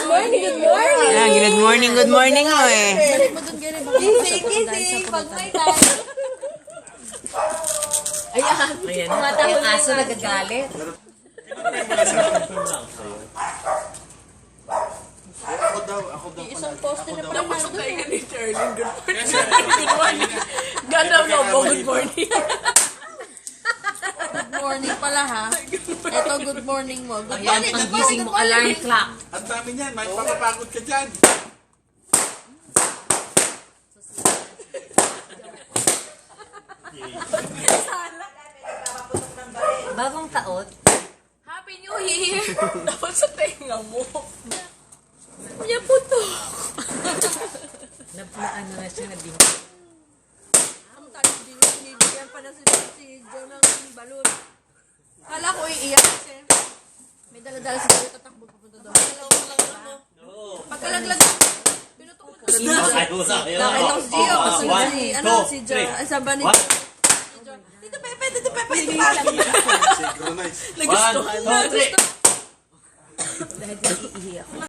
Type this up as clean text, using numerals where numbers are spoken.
morning, good morning. Ah, good morning o eh. Kisi, pag may tayo. Ayan, pati ang aso nagagalit. Isang poste na pala Pasok tayo nga ni Charlene. Good morning. Ganda mo po, good morning. Good morning pala ha. Ito, good morning mo. Good Ayan, morning, ang good morning, gising mo, good morning. alarm clock. Ang dami niyan, may papapagod ka dyan. Bagong taon, Happy New Year! Dapat sa tenga mo. Kuya puto. ano na siya, nabing. Ang talis din, sinibigyan pa na si John ng balon. Kala ko iiyak kasi. May dala-dala si John, tatakbo papunta doon. Pagkalaglag, pinutok ko si John. Nakita ko si Gio, kasunod si John. Ay, sabi ni John, Tito Pepe, Tito Pepe, Tito Pepe. Synchronize. Nagustuhan. Dahil iiyak.